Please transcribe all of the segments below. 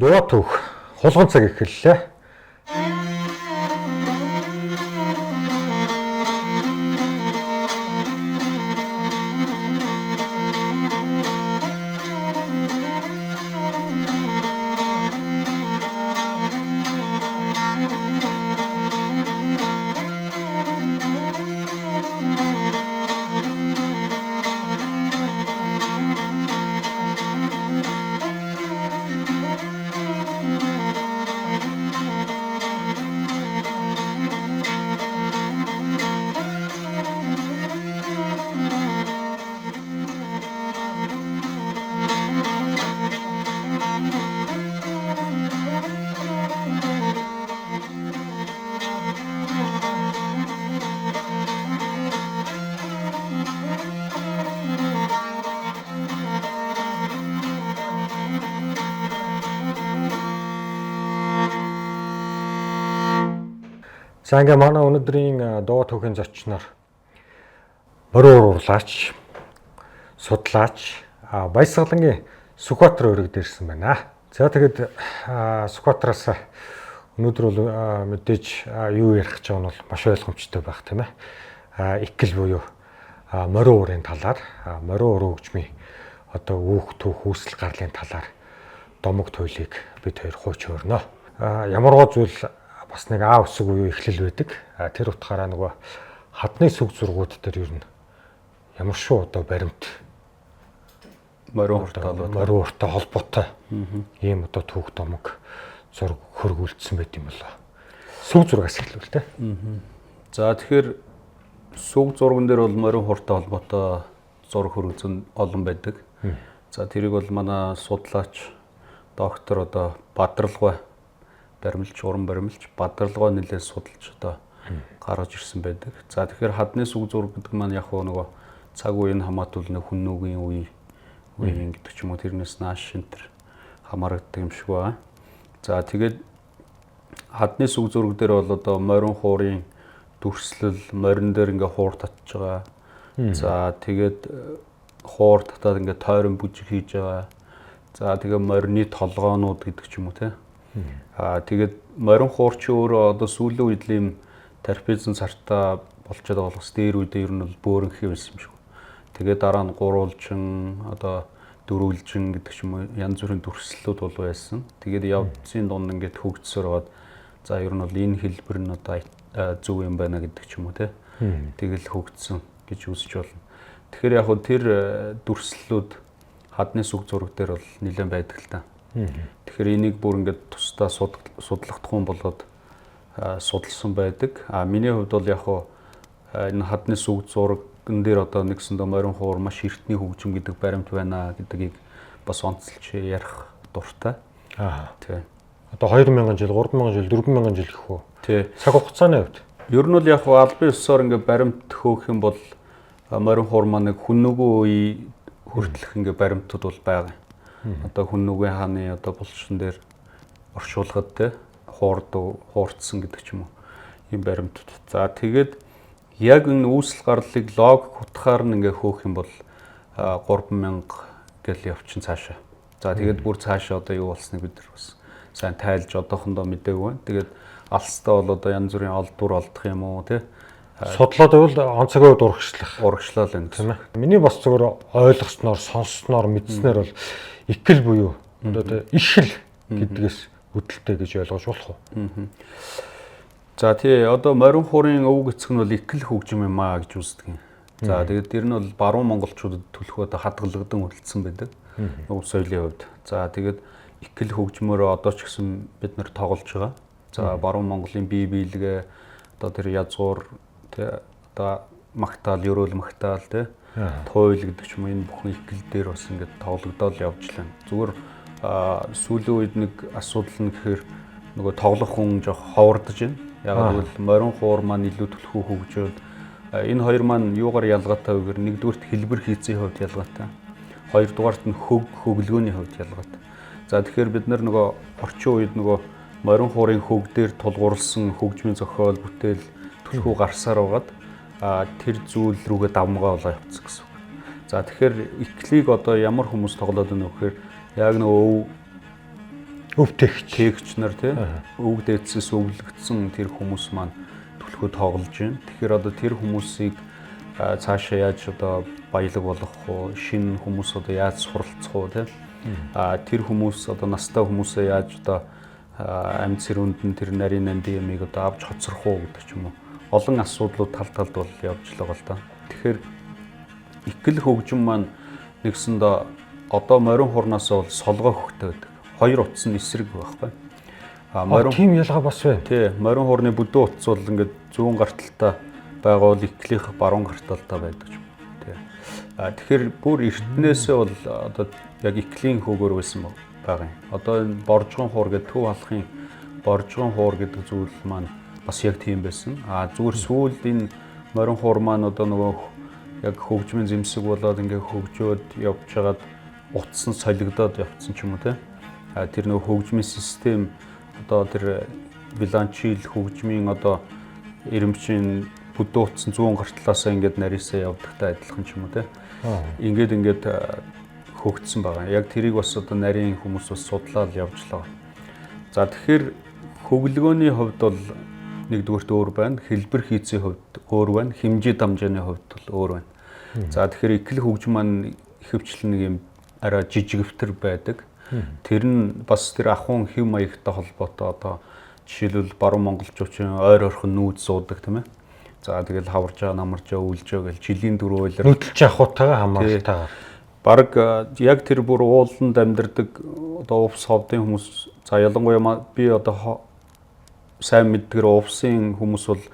Дуу түүх хулган цаг эхэллээ. За ингээ манай өнөөдрийн дуу түүхийн зочноор морин урлаач, судлаач, Баясгалангийн Сүхбаатар өргөд ирсэн байна. За тэгээд Сүхбаатараас өнөөдөр бол мэдээж юу ярих гэж байгаа нь бол маш ойлгомжтой байх тийм ээ. Икэл буюу морин уурын талаар, морин уур хөгжмийн одоо үүх түүх үүсэл гарлын талаар домог туйлыг бид хоёр хууч өрнө. Ямарваа зүйл бас нэг үсэг буюу эхлэл байдаг. Тэр утгаараа нөгөө хадны сүг зургууд дээр ер нь ямар шүү одоо баримт морин ууртай холбоотой ийм одоо түүх домог зураг хөргүүлсэн байт юм болоо. Сүг зургаас эхлэв л дээ. За тэгэхээр сүг зурган дээр бол морин ууртай холбоотой зураг хөргүүлсэн олон байдаг. За тэрийг бол манай судлаач доктор одоо Бадралгой баримлж, уран баримлж, Бадралгой нэлээд судалж одоо гаргаж ирсэн байдаг. За тэгэхээр хадны сүг зураг гэдэг маань яг нөгөө цаг үеийн хамаатуулны хүннүүгийн үеийн гэдэг ч юм уу тэрнээс нааш шинтер хамаардаг юм шиг байна. За тэгээд хадны сүг зураг дээр бол одоо морин хуурын дүрслэл, морин дээр ингээ хуур татж байгаа. За тэгээд хуур татаад ингээ тойрон бүжиг хийж байгаа. За тэгээд морины толгоонууд гэдэг ч юм уу те. Тэгээд морин хуурч өөрөө одоо сүүлийн үед л юм тарпезэн цартаа болчиход байгаа болохос дээр үедээ ер нь бол бөөрөнх байсан юм шиг. Тэгээд дараа нь гурвуулжин одоо дөрвөлжин гэдэг ч юм уу янз бүрийн дүрслэлүүд бол байсан. Тэгээд явцын дунд ингээд хөгжсөөр аваад за ер нь бол энэ хэлбэр нь одоо зөв юм байна гэдэг ч юм уу те. Тэгэл хөгжсөн гэж үзэж болно. Тэгэхээр яг хөө тэр дүрслэлүүд хадны сүг зураг дээр бол нэлээд байдаг л та. Тэгэхээр энийг бүр ингээд тусдаа судлахдах юм болоод судалсан байдаг. Миний хувьд бол яг энэ хадны сүг зурагн дээр одоо нэгсэндээ морин хуур маш эртний хөгжим гэдэг баримт байна гэдгийг бас онцлж ярих дуртай. Тийм. Одоо 2000 жил, 3000 жил, 4000 жил гэх үү? Тий. Цаг хугацааны хувьд. Ер нь бол яг албан ёсоор ингээд баримт хөөх юм бол морин хуур маань нэг хүннүгөө үе хүртэлх ингээд баримтууд бол байгаа. Одоо хүннүгийн хааны одоо булшин дээр оршуулгад те хуурдсан гэдэг ч юм уу ийм баримтууд. За тэгээд яг энэ үүсэл гарлыг лог утгаар нь ингээ хөөх юм бол 3000 гэл явчин цаашаа. За тэгээд бүр цаашаа одоо юу болсныг бид нар бас сайн тайлж одоохондоо мэдээгүй байна. Тэгээд алстаа бол одоо янз бүрийн олдвор олдох юм уу те судлаад байвал онцгой урагшлал байна тийм ээ. Миний бас зөвхөн ойлгосноор, сонссноор, мэдснээр бол икэл буюу одоо ихэл гэдгээс хөдөлтэй гэж ойлгож болох уу? За тий одоо морин хуурын өвөг эцэг нь бол икэл хөгжим юм аа гэж үздэг юм. За тэгээд тэр нь бол баруун монголчуудад төлөх одоо хадгалагдсан үлдсэн байдаг. Өв соёлын хувьд. За тэгээд икэл хөгжмөөр одоо ч гэсэн бид нар тоглож байгаа. За баруун монголын бие биелгээ одоо тэр язгуур тий одоо магтаал, ерөөл магтаал тий туйл гэдэг ч юм энэ бүхэн икэл дээр бас ингээд тоглогдоод явж лээ. Зүгээр сүүлийн үед нэг асуудал нь гэхээр нөгөө тоглох хүн жоох ховордож байна. Яг л морин хуур маань илүү түлхүү хөгжөөд энэ хоёр маань юугаар ялгаатай вэ гэхээр нэгдүгürt хэлбэр хийцийн хувьд ялгаатай. Хоёрдугаарт нь хөглөөний хувьд ялгаатай. За тэгэхээр бид нар нөгөө орчин үед нөгөө морин хуурын хөг дээр тулгуурласан хөгжмийн зохиол бүтээл түлхүү гарсаар байгаад тэр зүйл рүүгээ давмгаа болоо явцсан гэсэн. За тэгэхээр иклийг одоо ямар хүмүүс тоглоод байна вэ гэхээр яг нөгөө тээгч нар тий өвөг дээдсээс өвлөгдсөн тэр хүмүүс маань төлхөө тоглож байна. Тэгэхээр одоо тэр хүмүүсийг цаашаа яаж одоо баялаг болгох уу, шинэ хүмүүс одоо яаж суралцах уу тий тэр хүмүүс одоо настай хүмүүсээ яаж одоо амьд сэрүүнд нь тэр нарийн нандин ямиг одоо авч хоцрох уу гэдэг ч юм уу. Олон асуудлууд талд бол явж л байгаа л да. Тэгэхээр ихгэл хөгжим маань нэгсэндээ одоо морин хурнаас бол солгоо хөхтэй байдаг. Хоёр утас нь эсрэг байхгүй. Морин тийм ялгаа бас байна. Тий, морин хурны бүдүүн утас бол ингээд зүүн гарталтай байгаа бол ихлийнх баруун гарталтай байдаг юм. Тий. Тэгэхээр бүр эртнээсээ бол одоо яг ихлийн хөөгөр байсан байгаа юм. Одоо энэ боржгон хуур гэдэг төв халахын боржгон хуур гэдэг зүйл маань бас яг тийм байсан. Зүгээр сүүлд энэ морин хуур маань одоо нөгөө яг хөгжмийн зэмсэг болоод ингээ хөгжөөд явж хагаад утас нь солигдоод явцсан ч юм уу те. Тэр нөгөө хөгжмийн систем одоо тэр биланчил хөгжмийн одоо ирэмчийн бүдүүн утас зүүн гартлаасаа ингээд нарийсаа явдагтай адилхан ч юм уу те. Ингээд хөгжсөн байгаа. Яг тэрийг бас одоо нарийн хүмүүс бас судлаад явж л байгаа. За тэгэхээр хөглөгөөний хувьд бол нэгдүгээрт өөр байна. Хэлбэр хийцийн хувьд өөр байна. Хэмжээ дамжааны хувьд бол өөр байна. За тэгэхээр ихэл хөгжим маань ихэвчлэн нэг юм арай жижигвтер байдаг. Тэр нь бас тэр ахуйн хэв маягтай холбоотой одоо жишээлбэл баруун монголчуудын ойр орхон нүүд суудаг тийм ээ. За тэгэл хаваржаа, намаржаа, үйлжээ гэл жилийн дөрөв үйлэр нүүдэлч ахуйтайгаа хамаалтайгаар. Бараг яг тэр бүр ууланд амьдардаг одоо увс ховдын хүмүүс за ялангуяа би одоо сайн мэддгээр увсын хүмүүс бол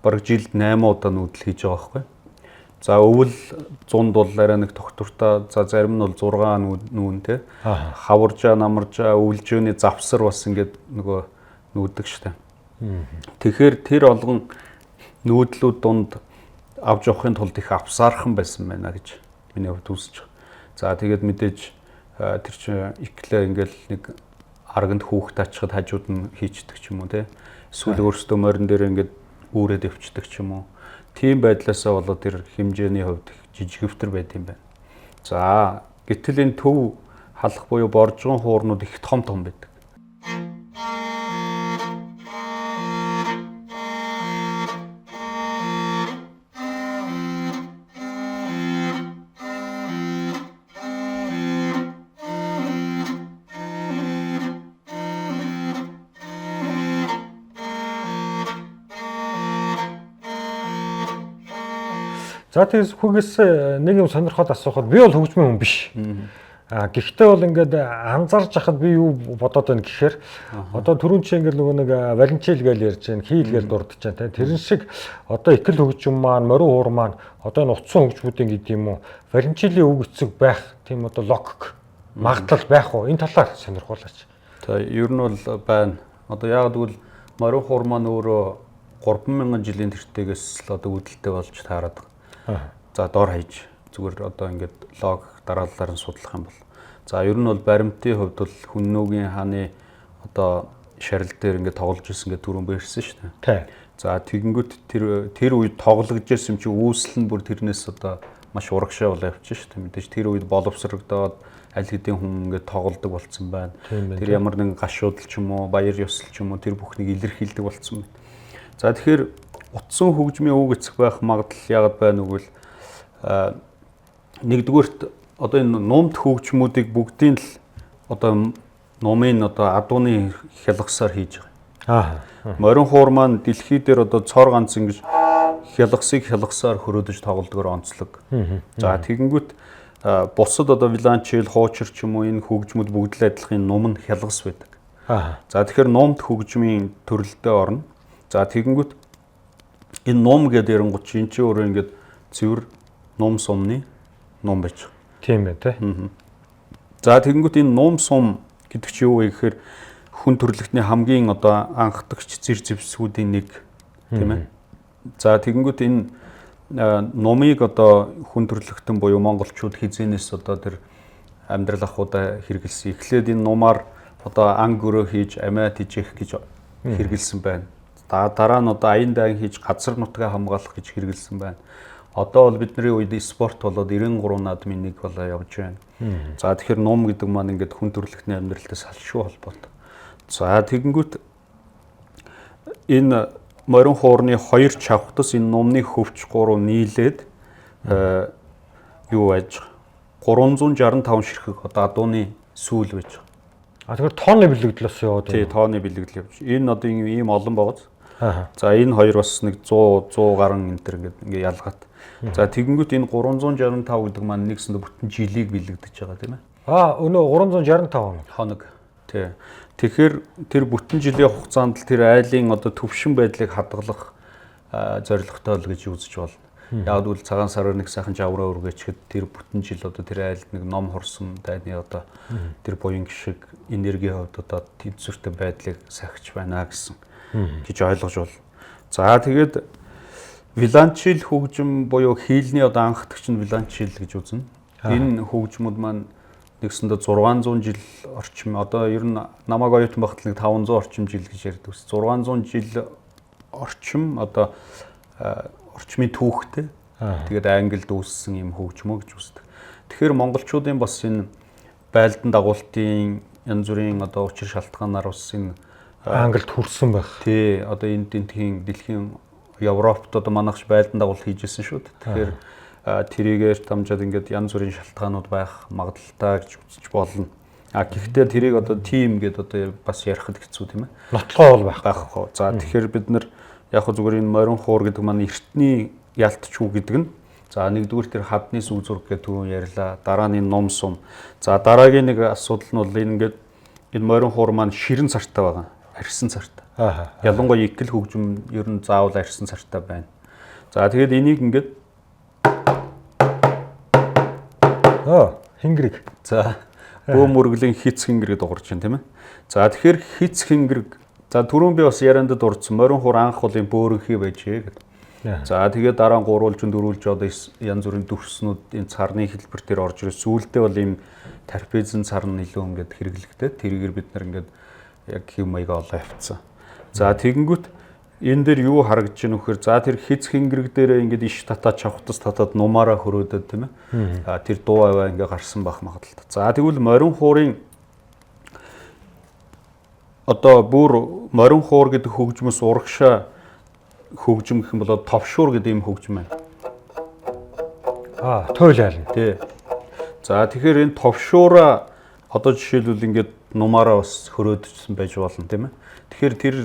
бараг жилд 8 удаа нүүдэл хийж байгаа байхгүй. За өвөл 100-д бол арай нэг тогтвортой за зарим нь бол 6 нүүн те. Хаваржаа, намаржаа, өвлжөөний завсар бас ингээд нөгөө нүүдэг штэ. Тэгэхээр тэр олгон нүүдлүүд дунд авч явахын тулд их авсаархан байсан байна гэж миний хувьд үзэж байгаа. За тэгээд мэдээж тэр чинь иклээ ингээл нэг арганд хүүхд ачхад хажууд нь хийчдэг ч юм уу те. Эсвэл өөрсдөө морин дээр ингээд үүрээд өвчдөг ч юм уу. Тийм байдлаасаа болоод тэр хэмжээний хувьд жижигвтер байд юм байна. За гэтэл энэ төв халах буюу боржгон хуурнууд их том байдаг. За тэгээс хүүгээс нэг юм сонирхоод асуухад би бол хөгжмийн хүн биш. Гэхдээ бол ингээд анзаарч хахад би юу бодоод байна гэхээр одоо түрүүн чи ингээд нөгөө нэг валентил гэж ярьж байна, хийлгээл дурдж байна. Тэрэн шиг одоо ихэл хөгжим маань, морин хуур маань одоо энэ утсан хөгжмүүдийн гэдэг юм уу, валентилийн үг эцэг байх тийм одоо логик магадлал байх уу? Энэ талаар сонирхуулаач. За ер нь бол байна. Одоо яг тэгвэл морин хуур маань өөрөө 3000 жилийн тэртегээс л одоо үүдэлтэй болж таарад байгаа. За дор хаяж зүгээр одоо ингээд лог дараалалаар нь судлах юм бол за ер нь бол баримтын хувьд бол Хүннөөгийн хааны одоо шарил дээр ингээд тоглож ирсэн гэдэг түрүүн бэрсэн шүү дээ. За тэгэнгүүт тэр үед тоглож ирсэн чи үүсэл нь бүр тэрнээс одоо маш урагшаа болоо явчихсан шүү дээ. Мэдээж тэр үед боловсрогдоод аль хэдийн хүн ингээд тоглодог болцсон байна. Тэр ямар нэгэн гашуудл ч юм уу, баяр ёслол ч юм уу тэр бүхнийг илэрхийлдэг болцсон байна. За тэгэхээр утсан хөгжмийн үг эцэг байх магадлал яагаад байна вэ гэвэл нэгдүгээрт одоо энэ номд хөгжмүүдийг бүгдийг л одоо номын одоо адууны хялгасаар хийж байгаа. Морин хуур маань дэлхий дээр одоо цор ганц ингэж хялгасаар хөрөөдөж тоглодгоор онцлог. За тэгэнгүүт бусад одоо виланчил, хуучир ч юм уу энэ хөгжмүүд бүгд л адилхан ном нь хялгас байдаг. За тэгэхээр номд хөгжмийн төрөлдөө орно. За тэгэнгүүт энэ ном гэдэг ярингууд чинь чи өөрөө ингээд цэвэр ном сумны ном байж байгаа. Тийм ээ тий. За тэгэнгүүт энэ ном сум гэдэг чи юу вэ гэхээр хүн төрөлхтний хамгийн одоо анхдагч зэр зэвсгүүдийн нэг тийм ээ. За тэгэнгүүт энэ номыг одоо хүн төрөлхтөн буюу монголчууд хизээнээс одоо тэр амьдрал ахуйдаа хэрэгэлсэн. Эхлээд энэ номаар одоо ан гөрөө хийж амиа тижээх гэж хэрэгэлсэн байна. Дараа нь одоо аян даан хийж газар нутгаа хамгаалах гэж хэрэгэлсэн байна. Одоо бол бидний үед спорт болоод 93 наадмын нэг болоо явж байна. За тэгэхээр ном гэдэг маань ингээд хүн төрөлхтний амьдралтай салшгүй холбоотой. За тэгэнгүүт энэ морин хуурны 2 чавхдас энэ нумны хөвч 3 нийлээд юу байж 365 ширхэг одоо адууны сүүл байж. Тэгэхээр тооны бэлэгдэл бас яваад Тий, тооны бэлэгдэл явж. Энэ одоо ийм олон байгааз. За энэ хоёр бас нэг 100 гаруй энэ төр ингээ ялгаад. За тэгэнгүүт энэ 365 гэдэг маань нэгсэндээ бүтэн жилийг бэлэгдэж байгаа тийм ээ. Өнөө 365 хоног. Тий. Тэгэхээр тэр бүтэн жилийн хугацаанд л тэр айлын одоо төвшин байдлыг хадгалах зорилготой л гэж үзэж байна. Яг л цагаан сараар нэг сайхан жавраа өргөчөд тэр бүтэн жил одоо тэр айлд нэг ном хорсон дайны одоо тэр буян гişиг энерги хувьд одоо тэнцвэртэй байдлыг сахиж байна гэсэн гэж ойлгож байна. За тэгээд виланчил хөгжим буюу хийлний одоо анхдагч нь виланчил гэж үзнэ. Энэ хөгжмүүд маань нэгсэндээ 600 жил орчим одоо ер нь намайг оюутан багт нэг 500 орчим жил гэж ярьдаг ус. 600 жил орчим одоо орчмын түүхтэй. Тэгээд англид үүссэн юм хөгжмөө гэж үздэг. Тэгэхээр монголчуудын бас энэ байлдан дагуултын янз бүрийн одоо учир шалтгаанаар бас энэ англид хүрсэн байх. Тий, одоо энэ тентхийн дэлхийн Европт одоо манайхч байлдан дагуулт хийжсэн шүү дээ. Тэгэхээр тэрийгээр дамжаад ингээд янз бүрийн шалтгаанууд байх магадaltaй гэж үзэж болно. Гэхдээ тэрийг одоо тим гэдэг одоо бас ярихад хэцүү тийм ээ. Нотлогоо бол байхгүй. За тэгэхээр бид нар яг хөө зүгээр энэ морин хуур гэдэг маань эртний ялтчүү гэдэг нь. За нэгдүгээр тэр хадны сүг зураг гэдэг түрүүн ярьлаа. Дараа нь ном сум. За дараагийн нэг асуудал нь бол энэ ингээд энэ морин хуур маань ширэн цартай байгаа. Арьсан цартай. Ялангуяа икл хөгжим ер нь заавал арьсан цартай байна. За тэгээд энийг ингээд хингэрэг. За бөө мөргөлийн хиц хингэрэг дуурч байна тийм ээ. За тэгэхээр хиц хингэрэг. За түрүүн би бас яриандад дурдсан морин хуур анх бол юм бөөрөнхий байжээ гэдэг. За тэгээд дараа нь гурвуулж дөрвүүлж одоо янз бүрийн дүрснүүд энэ царны хэлбэр дээр орж ирээ. Сүүлдээ бол ийм тарпезэн цар нь илүү ингээд хэрэглэгдээд тэрийгээр бид нар ингээд яг хэв маяга олоо явцсан. За тэгэнгүүт энэ дээр юу харагдаж байна вөхөр за тэр хиц хингэрэг дээр ингээд иш татаад чавхтас татаад нумаараа хөрөөдөд тийм ээ. Тэр дуу аваа ингээд гарсан байх магадaltaй. За тэгвэл морин хуурын одоо бүр морин хуур гэдэг хөгжмөс урагшаа хөгжим гэх юм бол товшуур гэдэг юм хөгжим байна. Туйл айлна. Тий. За тэгэхээр энэ товшуураа одоо жишээлбэл ингээд нумаараа бас хөрөөдчихсэн байж болно тийм ээ. Тэгэхээр тэр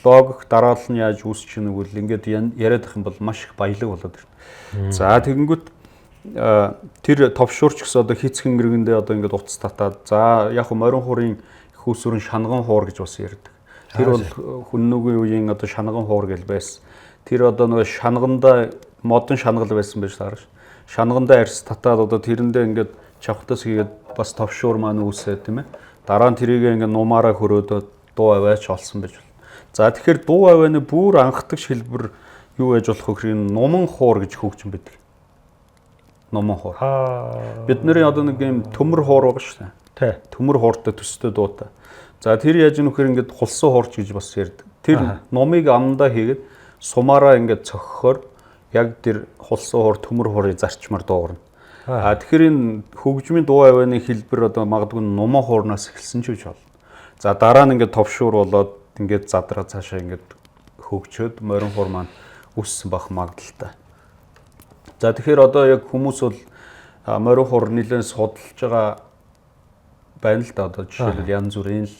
логик дараалал нь яаж үүсч ийнэг бол ингээд яриад их юм бол маш их баялаг болоод ирнэ. За тэгэнгүүт тэр товшуурч гэсэн одоо хиц хингэргэндээ одоо ингээд утас татаад за яг морин хуурын хүүсүрэн шанган хуур гэж бас ярьдаг. Тэр бол хүннүүгийн үеийн одоо шанган хуур гэл байсан. Тэр одоо нөгөө шангандаа модон шангал байсан байж таараш. Шангандаа арьс татаад одоо тэрэндээ ингээд чавхтас хийгээд бас товшуур маань үүсээ тийм ээ. Дараа нь тэрийг ингээд нумаараа хөрөөдөө дуу аваач олсон байж болно. За тэгэхээр дуу авааны бүр анхдагч хэлбэр юу байж болох вэ гэхээр нуман хуур гэж хөгжим байдаг. Нуман хуур. Бидний одоо нэг юм төмөр хуур байгаа шүү дээ. Төмөр хууртай төстэй дуутай. За тэр яаж юм вөхөр ингээд хулсан хуурч гэж бас ярьдаг. Тэр номыг амдаа хийгээд сумаараа ингээд цохихоор яг тэр хулсан хуур төмөр хуурыг зарчмаар дуугарна. Тэгэхээр энэ хөгжмийн дуу авааны хэлбэр одоо магадгүй нуман хуурнаас эхэлсэн ч гэж болно. За дараа нь ингээд товшуур болоод ингээд задраа цаашаа ингээд хөгжөөд морин хуур маань үссэн байх магадaltaй. За тэгэхээр одоо яг хүмүүс бол морин хуур нэлээд судалж байгаа байна л да одоо жишээлбэл янз бүрийн л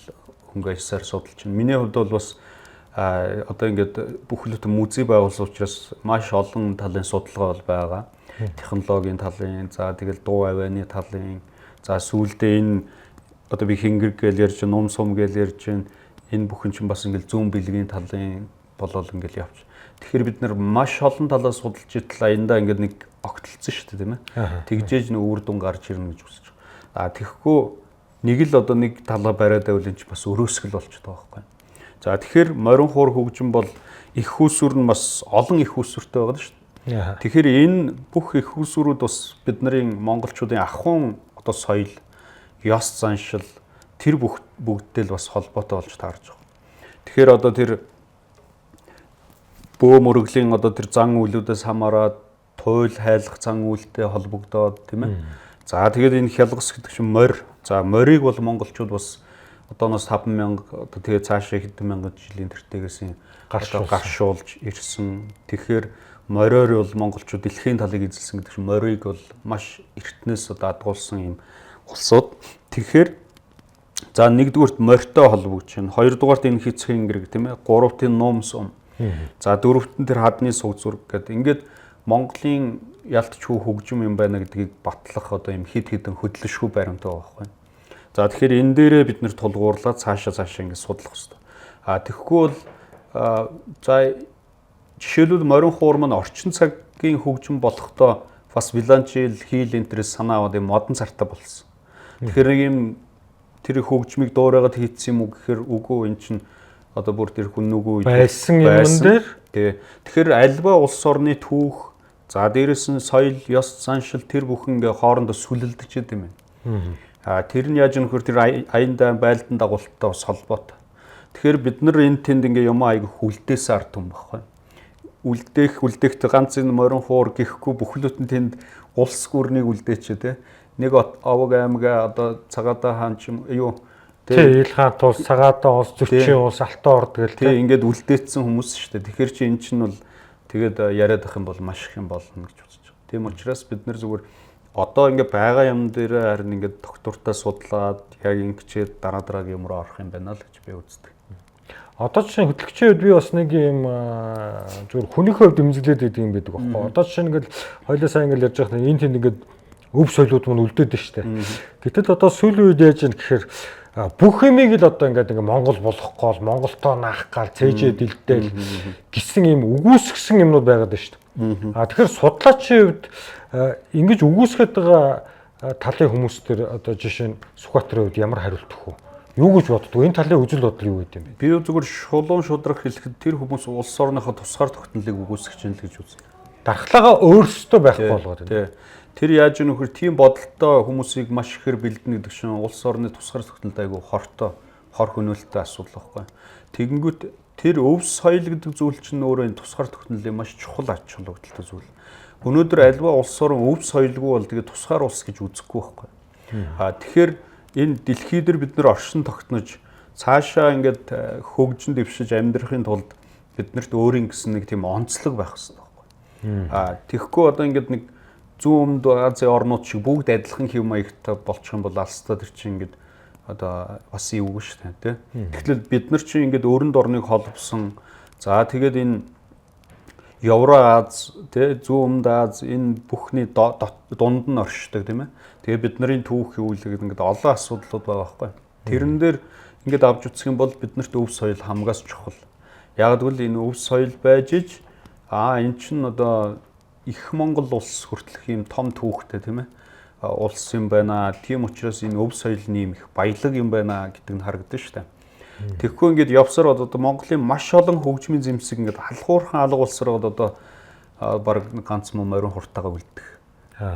хөнгө аясаар судалж байна. Миний хувьд бол бас одоо ингээд бүхэлдээ музей байгуулсан учраас маш олон талын судалгаа бол байгаа. Технологийн талын, за тэгэл дуу авааны талын, за сүүлдээ энэ одоо би хингэрэг гэж ярьж, ном сум гэж ярьж, энэ бүхэн чинь бас ингээд зүүн бэлгийн талын болол ингээд явж. Тэгэхээр бид нар маш олон талаас судалж итэл аяндаа ингээд нэг огтлцсон шүү дээ тийм ээ. Тэгжээж нэг үр дүн гарч ирнэ гэж үзэж байгаа. Тэгэхгүй нэг л одоо нэг талаа бариад байвал энэ ч бас өрөөсгөл болчиход байгаа байхгүй. За тэгэхээр морин хуур хөгжим бол их хүүсвэр нь бас олон их хүүсвэртэй байгаа шүү дээ. Тэгэхээр энэ бүх их хүүсвэрүүд бас бидний монголчуудын ахуйн одоо соёл, ёс заншил тэр бүгдтэй л бас холбоотой болж таарж байгаа. Тэгэхээр одоо тэр бөө мөргөлийн одоо тэр зан үйлүүдээс хамаарат туйл хайлах зан үйлтэй холбогдоод тийм ээ. За тэгээд энэ хялгас гэдэг чинь морь. За морийг бол монголчууд бас одооноос 5,000 одоо тэгээ цаашаа хэдэн мянган жилийн тэртээс гаршуулж ирсэн. Тэгэхээр мориор бол монголчууд дэлхийн талыг эзэлсэн гэдэг чинь морийг бол маш эртнээс одоо адгуулсан юм улсууд. Тэгэхээр за нэгдүгürt морьтой холбогдож байна. Хоёрдугаарт энэ хэцхийн гэрэг тийм ээ. Гуравт нь нум сум. За дөрөвт нь тэр хадны суг зураг гэдэг. Ингээд Монголын ялтчгүй хөгжим юм байна гэдгийг батлах одоо юм хид хідэн хөдлөшгүй баримттай байгаа байхгүй. За тэгэхээр энэ дээрээ бид нэр тулгуурлаад цаашаа ингээд судлах хэрэгтэй. Тэгэхгүй бол за жишээлбэл морин хуур маань орчин цагийн хөгжим болохдоо бас виланчил хийл энтрээс санаа аваад юм модон цартаа болсон. Тэгэхээр юм тэр хөгжмийг дуурайгаад хийцсэн юм уу гэхээр үгүй эн чинь одоо бүр тэр хүн нүгүү байсан юм дээр тэгэхээр альва улс орны түүх за дээрэс нь соёл ёс заншил тэр бүхэн ингээ хоорондоо сүлэлдэж идэм юм. Тэр нь яаж нөхөр тэр аяндаа байлдан дагуулттай бас холбоотой. Тэгэхээр бид нар энэ тэнд ингээ юм аяг хүлдээс ард юм баггүй. Үлдэхт ганц энэ морин хуур гэхгүй бүхлөт нь тэнд улс гүрнийг үлдээч те. Нэг овог аймгаа одоо цагаатаа хаан ч юм юу тий ил хаан тус цагаатаа улс зөрчин улс алтан орд гэл тий ингээд үлдээсэн хүмүүс шүү дээ. Тэгэхээр чи эн чинь бол тэгээд яриад ах юм бол маш их юм болно гэж үзэж байгаа. Тийм учраас бид нар зүгээр одоо ингээд байгаа юм дээр харин ингээд доктортой судлаад яг ингэчээд дараагийн юм руу орох юм байна л гэж би үздэг. Одоо жишээ хөтлөгчийн хувьд би бас нэг юм зүгээр хүнийхээ хувьд эмзэглээд идэг юм байдаг байхгүй. Одоо жишээ ингээд хоёлаа сайн ингээд ярьж байгаа энэ тэнд ингээд өв соёлууд мань үлдээд байна шүү дээ. Гэтэл одоо сүүлийн үед яаж юм гэхээр бүх юмыг л одоо ингээд Монгол болох гол Монголтоо наах гал цээжээ дэлдээл гисэн юм үгүйсгсэн юмнууд байгаад байна шүү дээ. Тэгэхээр судлаачийн хувьд ингэж үгүйсгээд байгаа талын хүмүүс төр одоо жишээ нь Сүхбаатарын хувьд ямар хариулт өгөх вэ? Юу гэж боддгоо? Энэ талын үзэл бодол юу гэдэм бэ? Би зүгээр шулуун шудрах хэлэхэд тэр хүмүүс улс орныхоо тусгаар тогтнолыг үгүйсгэж байна л гэж үзнэ. Дархлаагаа өөрсдөө байхгүй болгоод байна. Тэр яаж нөхөр тийм бодолтой хүмүүсийг маш ихээр бэлдэнэ гэдэг чинь улс орны тусгаар тогтнолд айгүй хор хөнөөлтөй асуудал байхгүй. Тэгэнгүүт тэр өв соёл гэдэг зүйл чинь өөрөө энэ тусгаар тогтнолын маш чухал ач холбогдолтой зүйл. Өнөөдөр альва улс орн өв соёлгүй бол тэгээ тусгаар улс гэж үзэхгүй байхгүй. Тэгэхээр энэ дэлхий дээр бид нар оршин тогтнож цаашаа ингээд хөгжин дэвшиж амьдрахын тулд биднэрт өөрийн гэсэн нэг тийм онцлог байх хэрэгтэй байхгүй. Тэгэхгүй одоо ингээд нэг зүүн өмнөд Азийн орнууд шиг бүгд адилхан хэв маягтай болчих юм бол алстаа тэр чинь ингээд одоо бас эвгүй шүү дээ тий. Тэгэхээр бид нар чинь ингээд өрөнд орныг холбосон. За тэгээд энэ Евроаз тий зүүн өмнөд Аз энэ бүхний дунд нь оршдог тийм ээ. Тэгээ бид нарын түүх хөвлөг ингээд олон асуудлууд байгаа байхгүй. Тэрэн дээр ингээд авч үзэх юм бол биднэрт өв соёл хамгаас чухал. Яг гэвэл энэ өв соёл байж иж эн чинь одоо их Монгол улс хүртэлх юм том түүхтэй тийм ээ улс юм байна. Тийм учраас энэ өв соёлны юм их баялаг юм байна гэдэг нь харагдаж шүү дээ. Тэгэхгүй ингээд явсаар одоо Монголын маш олон хөгжмийн зэмсэг ингээд халахуурхан алга улсаар одоо баг ганц морин хуртаага үлдэх.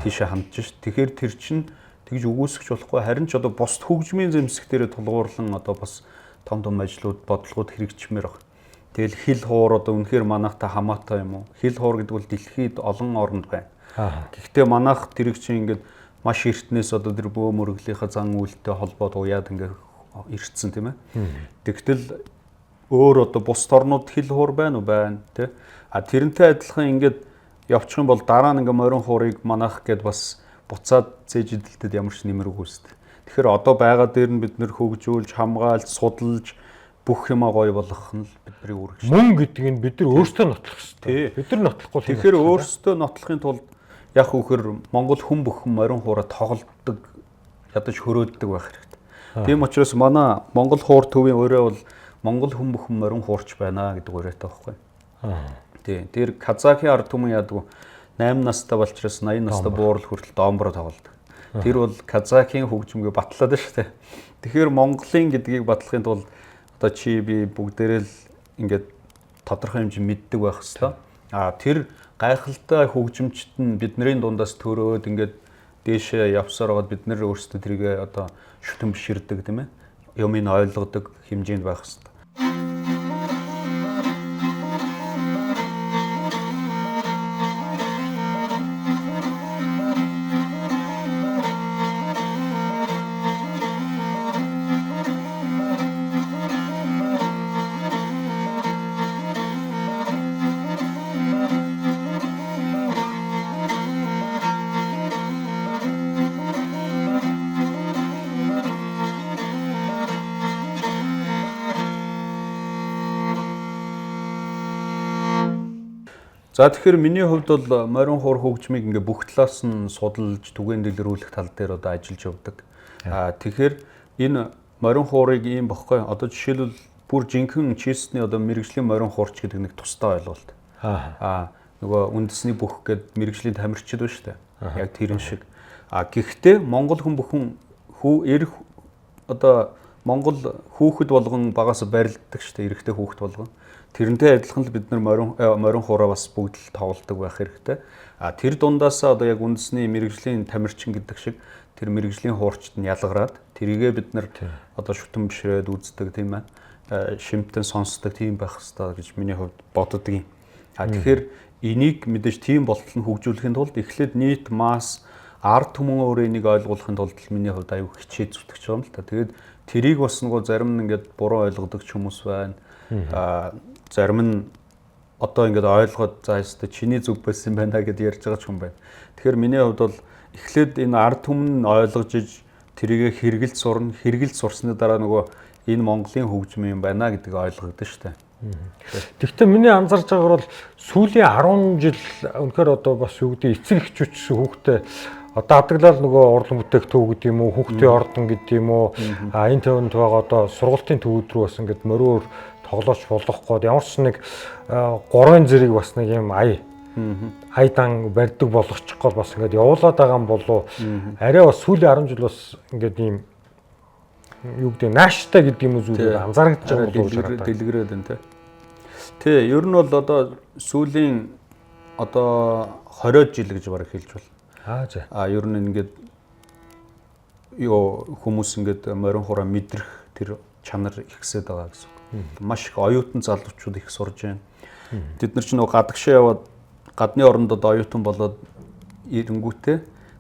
Тийшээ хандж ш. Тэгэхээр тэр чинь тэгж үгүйсгэж болохгүй харин ч одоо бусд хөгжмийн зэмсэгтэрээ тулгуурлан одоо бас том ажлууд бодлогууд хэрэгжмээр байна. Тэгэл хил хуур одоо үнэхээр манайхтай хамаатай юм уу? Хил хуур гэдэг бол дэлхийд олон оронд байна. Гэхдээ манайх тэрийг чинь ингээд маш эртнээс одоо тэр бөө мөрөглийнхаа зан үйлтэй холбоод уяад ингээд ирсэн тийм ээ. Тэгтэл өөр одоо бусд орнууд хил хуур байна уу? Байна тий. Тэрнтэй адилхан ингээд явчих юм бол дараа нь ингээд морин хуурыг манайх гэд бас буцаад цээж идэлтэд ямар ч нэмэргүй үстэй. Тэгэхээр одоо байгаа дээр нь бид нэр хөгжүүлж, хамгаалж, судалж бүх юмаа гоё болгох нь бидний үүрэг шүү. Мөн гэдэг нь бид нар өөрсдөө нотлох хэрэгтэй. Бид нар нотлохгүй. Тэгэхээр өөрсдөө нотлохын тулд яг үхэр Монгол хүн бүхэн морин хуураа тоглолтдог, ядаж хөрөөддөг байх хэрэгтэй. Тийм учраас манай Монгол хуур төвийн өрөө бол Монгол хүн бүхэн морин хуурч байна гэдэг өрөөтэй байхгүй. Тийм. Тэр Казахын ард түмэн яадаг 8 настай болчроос 80 настай буурал хүртэл доомбороо тоглодог. Тэр бол Казахын хөгжмөгийг батлаад шүү дээ. Тэгэхээр Монголын гэдгийг батлахын тулд одоо чи би бүгдээрээ л ингээд тодорхой хэмжээ мэддэг байх хэвээр. Тэр гайхалтай хөгжимчт нь бидний дундаас төрөөд ингээд дээшээ явсаар байгаад бид нэр өөрсдөө тэрийг одоо шүтэн биширдэг тийм ээ. Юмыг ойлгодог хэмжээнд байх хэвээр. За тэгэхээр миний хувьд бол морин хуур хөгжмийг ингээ бүх талаас нь судалж түгээн дэлгэрүүлэх тал дээр одоо ажиллаж явдаг. Тэгэхээр энэ морин хуурыг ийм бохгүй. Одоо жишээлбэл бүр жинхэнэ чистний одоо мэрэгжлийн морин хуурч гэдэг нэг тустай ойлголт. Нөгөө үндэсний бүх гэдэг мэрэгжлийн тамирчид байна шүү дээ. Яг тэрэн шиг. Гэхдээ Монгол хүн бүхэн одоо Монгол хүүхэд болгон багаас барилддаг шүү дээ. Эрэгтэй хүүхэд болгон. Тэрнтэй адилхан л бид нар морин хураа бас бүгд л тоглодог байх хэрэгтэй. Тэр дундаас одоо яг үндэсний мэрэгжлийн тамирчин гэдэг шиг тэр мэрэгжлийн хуурчд нь ялгараад тэрийгээ бид нар одоо шүтэн бишрээд үздэг тийм ээ. Шимтэн сонсдог тийм байх хэрэгтэй гэж миний хувьд боддог юм. Тэгэхээр энийг мэдээж тийм болтол нь хөгжүүлэхийн тулд эхлээд нийт масс ард түмэн өөрөө энийг ойлгуулахын тулд миний хувьд аюу хичээд зүтгэж байгаа юм л та. Тэгээд тэрийг бас нөгөө зарим нь ингээд буруу ойлгодог ч хүмүүс байна. Зарим нь одоо ингээд ойлгоод за ёстой чиний зүг байсан байна гэдээ ярьж байгаа ч юм байна. Тэгэхээр миний хувьд бол эхлээд энэ ард түмэн ойлгож иж тэрийгэ хэрэгэлд сурна. Хэрэгэлд сурсны дараа нөгөө энэ Монголын хөгжим юм байна гэдгийг ойлгогдсон шүү дээ. Гэхдээ миний анзарж байгаагаар бол сүүлийн 10 жил үнэхээр одоо бас юу гэдэг эцэг эхчүүч хүүхдээ одоо хадгалал нөгөө урлан бүтээгдэхүүн гэдэг юм уу хүүхдийн ордон гэдэг юм уу энэ төвөнд байгаа одоо сургалтын төвүүд рүү бас ингээд мориор тоглооч болохгүй ямар ч нэг 3 зэрэг бас нэг юм айдан барьдаг болгочих гол бас ингээд явуулаад байгаа юм болов арай бас сүүлийн 10 жил бас ингээд ийм юу гэдэг нааштай гэдэг юм үзүүлээд анзаарч байгаа болов уу дэлгэрээд байна тий. Ер нь бол одоо сүүлийн одоо 20 жил гэж бараг хэлж бол. Ер нь ингээд хүмүүс ингээд морин хураа мэдрэх тэр чанар ихсээд байгаа гэсэн. Маш их оюутан залуучууд их сурж байна. Бид нар ч нөгөө гадагшаа яваад гадны орондод оюутан болоод ирэнгүүтээ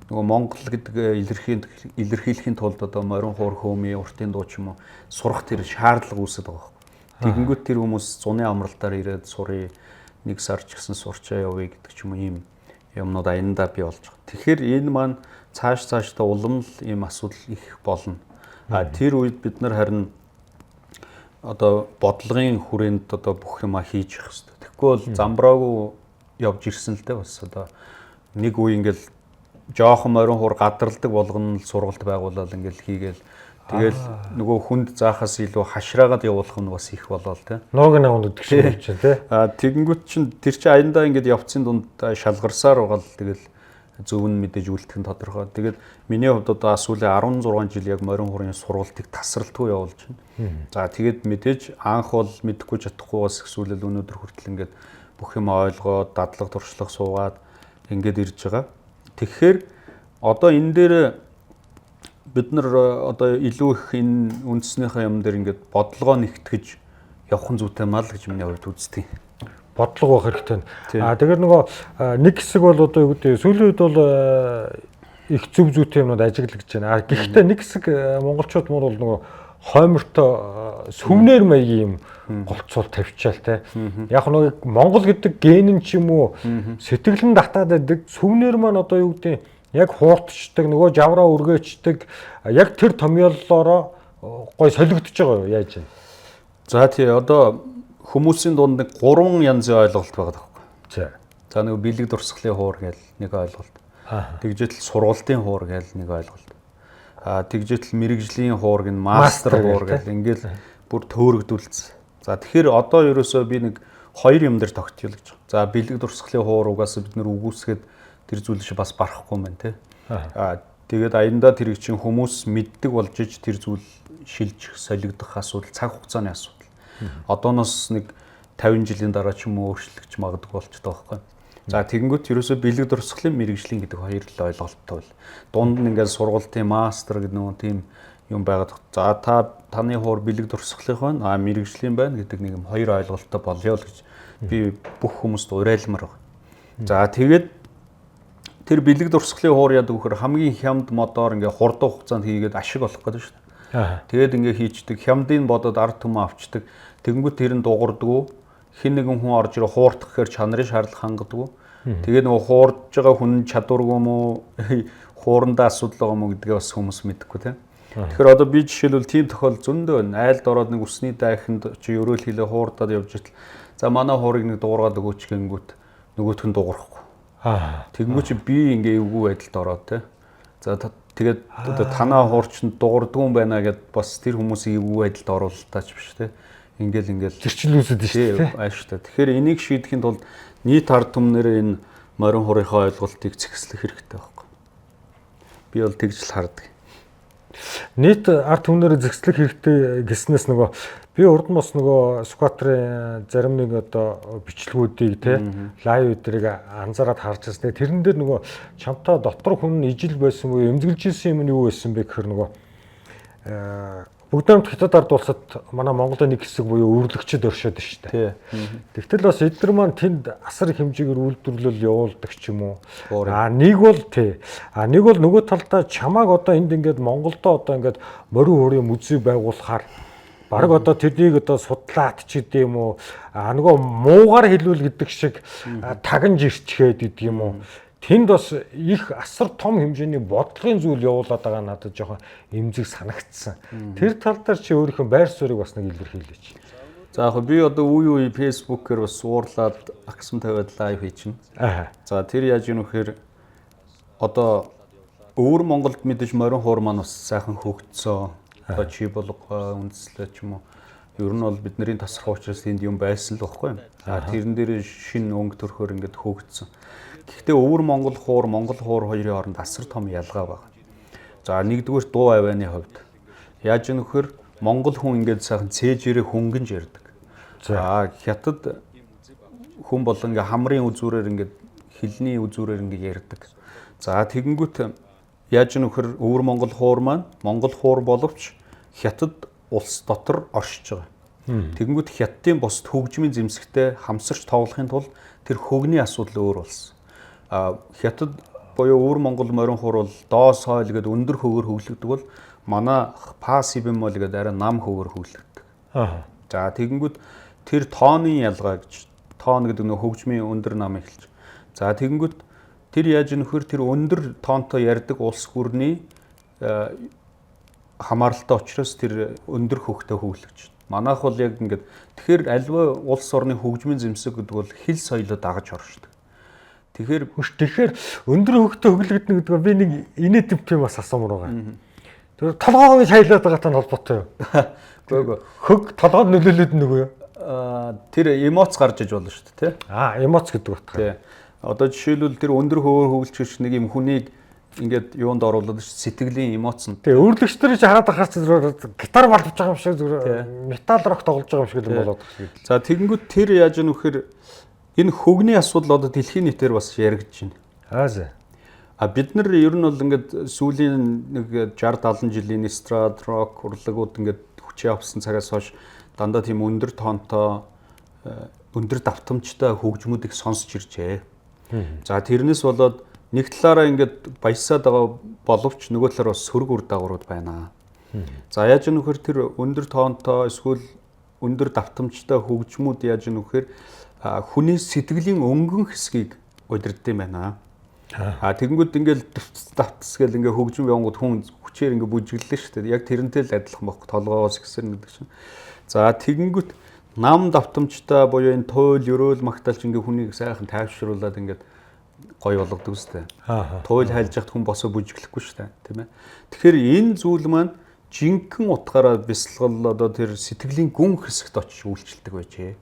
нөгөө Монгол гэдэг илэрхийлэхийн тулд одоо морин хуур хөөмий уртын дуу ч юм уу сурах тэр шаардлага үүсэж байгаа. Тэгэнгүүт тэр хүмүүс зуны амралтаар ирээд сурыг 1 сар ч гэсэн сурчаа явъя гэдэг ч юм уу ийм юмнууд аяндаа бий болж байгаа. Тэгэхээр энэ маань цаашдаа улам л ийм асуудал их болно. Тэр үед бид нар харин одоо бодлогын хүрээнд одоо бүх юма хийж явах хэрэгтэй. Тэгэхгүй бол замбраагүй явж ирсэн л дээ бас одоо нэг үе ингээл жоохон морин хуур гадралдаг болгоно сургалт байгуулаад ингээл хийгээл тэгэл нөгөө хүнд заахаас илүү хашраагаад явуулах нь бас их болоо л тий. Нууг наагунд өгдөг шиг болж байна тий. Тэгэнгүүт чин тэр чи аяндаа ингээд явцын дунд шалгарсаар байгаа л тэгэл зөв нь мэдээж үлдэх нь тодорхой. Тэгээд миний хувьд одоо сүүлийн 16 жил яг морин хуурын сургалтыг тасралтгүй явуулж байна. За тэгээд мэдээж анх бол мэдэхгүй чадахгүйгаас сүүлэл өнөөдөр хүртэл ингээд бүх юм ойлгоод дадлаг туршлага суугаад ингээд ирж байгаа. Тэгэхээр одоо энэ дээр бид нар одоо илүү их энэ үндэснийхээ юм дээр ингээд бодлогоо нэгтгэж явах нь зүйтэй мал гэж миний хувьд үздэг. Бодлого байх хэрэгтэй. Тэгэхээр нөгөө нэг хэсэг бол одоо юу гэдэг сүүлийн үед бол их зөв зүйтэй юмнууд ажиглагдж байна. Гэхдээ нэг хэсэг монголчууд мөр бол нөгөө хоймортой сүвнээр маягийн юм голцуул тавьчаал те. Яг нөгөө Монгол гэдэг ген нь ч юм уу сэтгэлэн татаад байдаг. Сүвнээр маань одоо юу гэдэг яг хууртчдаг нөгөө жавраа өргөөчдөг яг тэр томьёоллоороо гой солигдож байгаа юу яаж вэ? За тий одоо хүмүүсийн дунд нэг 3 янзын ойлголт байгаа байхгүй. За нэг бэлэг дурсгалын хуур гэж нэг ойлголт. Тэгжээтэл сургалтын хуур гэж нэг ойлголт. Тэгжээтэл мэрэгжлийн хуур гэн мастер хуур гэж ингээл бүр төөрөгдүүлсэн. За тэгэхээр одоо ерөөсөө би нэг 2 юм дээр тогтъё л гэж байна. За бэлэг дурсгалын хуур угаас бид нэр үгүйсгээд тэр зүйл шиг бас барахгүй юм байна те. Тэгээд аяндаа тэр их чинь хүмүүс мэддэг болж иж тэр зүйл шилжих, солигдох асуудал цаг хугацааны асуудал. Одооноос нэг 50 жилийн дараа ч юм уу өөрчлөгдөж магадгүй болчихдог байхгүй. За тэгэнгүүт ерөөсөө бэлэг дурсгалын мэрэгжлийн гэдэг хоёр л ойлголттой бол. Дунд нь ингээд сургалтын мастер гэдэг нэг тийм юм байгаад. За таны хуур бэлэг дурсгалын байна, мэрэгжлийн байна гэдэг нэг юм хоёр ойлголттой болёо л гэж би бүх хүмүүст уриалмаар байна. За тэгээд тэр бэлэг дурсгалын хуур яадаг вөхөр хамгийн хямд модоор ингээд хурдан хугацаанд хийгээд ашиг олох гэдэг шүү дээ. Тэгээд ингээд хийчдэг, хямдыг бодоод ард түмэн авчдаг. Тэгэнгүүт тэр нь дуурдгүү. Хин нэгэн хүн орж ирээ хуурдах гэхээр чанарын шаардлага хангадгүй. Тэгээд нөгөө хуурж байгаа хүн чадваргүй юм уу, хуурандаа асуудал байгаа юм уу гэдгээ бас хүмүүс мэдэхгүй тийм. Тэгэхээр одоо би жишээлбэл тийм тохиол зөндөө байна. Айлд ороод нэг усны дайханд чи өрөөл хилээ хуурдаад явж итэл за манай хуурыг нэг дуургаад өгөөч гэнгүүт нөгөөх нь дуурахгүй. Аа. Чи би ингээ эвгүй байдалд ороод те. За тэгээд одоо танаа хуурчнд дуурдгүй юм байна гэд бас тэр хүмүүсийг эвгүй байдалд оруулалтаач биш те. Ингээл зөрчил үүсэд шүү дээ. Ааш та. Тэгэхээр энийг шийдэхин тулд нийт ард түмнэрээ энэ морин хурынхаа ойлголтыг зэгслэх хэрэгтэй байхгүй. Би бол тэгж л хардаг. Нийт ард түмнэрээ зэгслэх хэрэгтэй гэснээс нөгөө би урд нь бас нөгөө скватрын зарим нэг одоо бичлэгүүдийг те лайв эдрийг анзаараад харж байсан. Тэрэн дээр нөгөө чамтай дотор хүн ижил байсан буюу эмзэглэж исэн юм нь юу байсан бэ гэхээр нөгөө бүгд хятад ард улсад манай Монголын нэг хэсэг буюу үрлэгчд оршоод шүү дээ. Тэгтэл бас эдгээр маань тэнд асар хэмжээгээр үйлдвэрлэл явуулдаг ч юм уу. Нэг бол нэг бол нөгөө талдаа чамааг одоо энд ингээд Монголдо одоо ингээд морин хурын музей байгуулахаар бараг одоо тэднийг одоо судлаад ч гэдэм үү. Нөгөө муугаар хэлвэл гэдэг шиг тагнж ирчгээд гэдэг юм уу. Тэнд бас их асар том хэмжээний бодлогын зүйл явуулаад байгаа надад жоохон эмзэг санагдсан. Тэр тал дээр чи өөрийнхөө байр суурийг бас нэг илэрхийлээч. За яг би одоо үе фэйсбүүкээр бас суурлаад аксам тавиад лайв хийчихнэ. За тэр яаж юм вэхээр одоо өвөр Монголд мэдээж морин хуур маань бас сайхан хөгжсөн. Одоо чи болгоо үндэслээ ч юм уу. Ер нь бол бидний тасрах учраас тэнд юм байсан л байхгүй юм. Тэрэн дээр шинэ өнгө төрхөөр ингээд хөгжсөн. Гэхдээ өвөр Монгол хуур хоёрын хооронд асар том ялгаа байна. За нэгдүгээр дуу авианы хувьд яаж юм нөхөр Монгол хүн ингээд сайхан цээжээрээ хөнгөнж ярьдаг. За хятад хүн бол ингээ хамрын үзүүрээр ингээд хилний үзүүрээр ингээ ярьдаг. За тэгэнгүүт яаж юм нөхөр өвөр Монгол хуур маань Монгол хуур боловч хятад улс дотор оршиж байгаа. Тэгэнгүүт хятадын бусд хөгжмийн зэмсэгтэй хамсарч тоглохын тулд тэр хөгний асуудал өөр болсон. Хятад буюу өвөр Монгол морин хуур бол доос хойл гэдэг өндөр хөвөр хөглөгдөг бол манай пассив юм бол гэдэг арай нам хөвөр хөглөгдөг. За тэгэнгүүт тэр тооны ялгаа гэж тоон гэдэг нөх хөгжмийн өндөр нам эхэлж. За тэгэнгүүт тэр яаж нөхөр тэр өндөр тоонтой ярьдаг улс гүрний хамааралтай учраас тэр өндөр хөвгтэй хөглөгч. Манайх бол яг ингээд тэгэхээр альва улс орны хөгжмийн зэмсэг гэдэг бол хил соёлоо дагаж оршдог. Тэгэхээр өндөр хөвгтэй хөглөгдөн гэдэг нь би нэг инээ төвтэй бас асуумар байгаа. Тэр толгойг шайлаад байгаатай холбоотой юу? Гүйгүй. Хөг толгойд нөлөөлөд нөгөө юу? Тэр эмоц гарч иж болно шүү дээ, тий? Эмоц гэдэг утга. Тий. Одоо жишээлбэл тэр өндөр хөвөр хөглөгч нэг юм хүнийг ингээд юунд оруулаад сэтгэлийн эмоц нь. Тий, өөрлөгчдөр ч хараад ахаар гитар балж байгаа юм шиг зүгээр метал рок тоглож байгаа юм шиг л болоод байна шүү дээ. За тэгэнгүүт тэр яаж юм вэхээр энэ хөгний асуудал одоо дэлхийн нийтээр бас яригдж байна. Бид нар ер нь бол ингээд сүүлийн нэг 60 70 жилийн эстрад рок урлагууд ингээд хүчээ авсан цагаас хойш дандаа тийм өндөр тоонтой өндөр давтамжтай хөгжмүүдийг сонсч иржээ. За тэрнээс болоод нэг талаараа ингээд баясаад байгаа боловч нөгөө талаар бас сөрөг үр дагаврууд байна. За яаж юм нөхөр тэр өндөр тоонтой эсвэл өндөр давтамжтай хөгжмүүд яаж юм нөхөр хүний сэтгэлийн өнгөн хэсгийг удирддаг юм байна. Тэгэнгүүт ингээл давтс гэл ингээ хөгжим явангууд хүн хүчээр ингээ бүжиглэлээ шүү дээ. Яг тэрнтэй л адилхан байхгүй толгоос гисэн гэдэг чинь. За тэгэнгүүт нам давтамжтай буюу энэ туйл, өрөөл магтаалч ингээ хүнийг сайхан тайвшруулад ингээ гоё болгодог үстэй. Туйл хайлж яхад хүн босоо бүжиглэхгүй шүү дээ, тийм ээ. Тэгэхээр энэ зүйл маань жинхэнэ утгаараа бясалгал одоо тэр сэтгэлийн гүн хэсэгт очиж үйлчлдэг байжээ.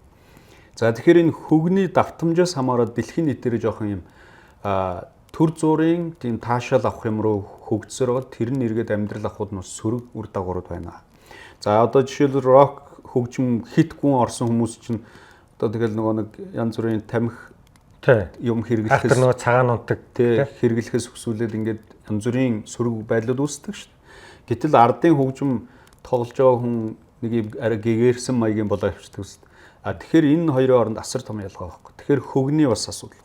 За тэгэхээр энэ хөгний давтамжаас хамаараад дэлхийн нийтээр жоохон юм төр зургийн тийм таашаал авах юм руу хөгжсөөр бол тэр нь эргээд амьдрал авахуд нь сөрөг үр дагаврууд байна. За одоо жишээлбэл рок хөгжим хит гүн орсон хүмүүс чинь одоо тэгэл нөгөө нэг янз бүрийн тамхи юм хэрэглэхээс нөгөө цагаан унтаг хэрэглэхээс хүсүүлээд ингээд янз бүрийн сөрөг байдлууд үүсдэг шүү дээ. Гэтэл ардын хөгжим тоглож байгаа хүн нэг юм арай гэгэрсэн маягийн болоо явчихдаг шүү дээ. Тэгэхээр энэ хоёрын хооронд асар том ялгаа байхгүй. Тэгэхээр хөгний бас асуудал.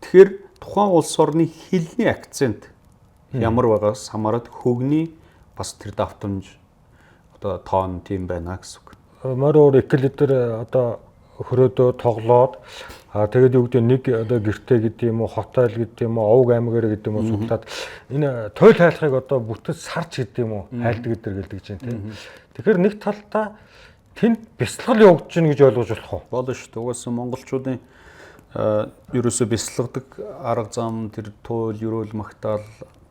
Тэгэхээр тухайн улс орны хэлний акцент ямар байгаас хамаарат хөгний бас тэр давтамж одоо тоон тийм байна гэсэн үг. Мороор эквилибр одоо хөрөөдөө тоглоод тэгээд юу гэдэг нэг одоо гэртээ гэдэг юм уу хотел гэдэг юм уу овг аймгаар гэдэг юм уу суглаад энэ туйл хайлахыг одоо бүтэц сарч гэдэг юм уу хайлдаг гэдэр гэлдэг чинь тийм. Тэгэхээр нэг талдаа тэнд бясалгал явагдаж байна гэж ойлгож болох уу? Болно шүү дээ. Угаасаа монголчуудын ерөөсө бясалгадаг арга зам тэр туйл, ерөөл магтаал